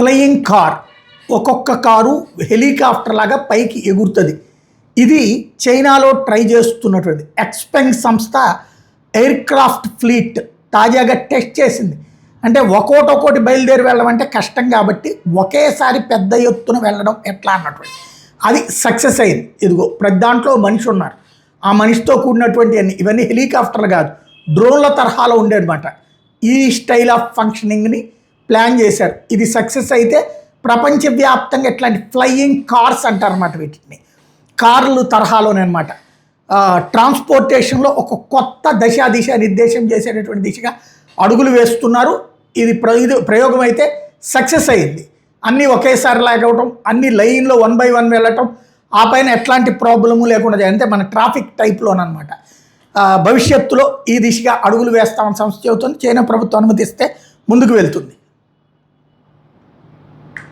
Flying car, ఒక్కొక్క car helicopter లాగా పైకి ఎగురుతుంది. ఇది చైనాలో ట్రై చేస్తున్నటువంటి ఎక్స్పెంగ్ సంస్థ ఎయిర్ క్రాఫ్ట్ ఫ్లీట్ తాజాగా టెస్ట్ చేసింది. అంటే ఒక్కోటి బయలుదేరి వెళ్ళడం అంటే కష్టం కాబట్టి ఒకేసారి పెద్ద ఎత్తున వెళ్ళడం ఎట్లా అన్నటువంటి అది సక్సెస్ అయింది. ఇదిగో ప్రతి దాంట్లో మనిషి ఉన్నారు, ఆ మనిషితో కూడినటువంటి ఇవన్నీ హెలికాప్టర్లు కాదు, డ్రోన్ల తరహాలో ఉండేనమాట. ఈ స్టైల్ ఆఫ్ ఫంక్షనింగ్ని ప్లాన్ చేశారు. ఇది సక్సెస్ అయితే ప్రపంచవ్యాప్తంగా ఇట్లాంటి ఫ్లయింగ్ కార్స్ అంటారన్నమాట. వీటిని కార్లు తరహాలోనే అనమాట. ట్రాన్స్పోర్టేషన్లో ఒక కొత్త దిశ నిర్దేశం చేసేటటువంటి దిశగా అడుగులు వేస్తున్నారు. ఇది ప్రయోగం అయితే సక్సెస్ అయ్యింది. అన్నీ ఒకేసారి లాగవటం, అన్ని లైన్లో 1 by 1 వెళ్ళటం, ఆ పైన ఎట్లాంటి ప్రాబ్లము లేకుండా అంటే మన ట్రాఫిక్ టైప్లోనమాట. భవిష్యత్తులో ఈ దిశగా అడుగులు వేస్తామని సంస్థ చెబుతుంది. చైనా ప్రభుత్వం అనుమతిస్తే ముందుకు వెళ్తుంది.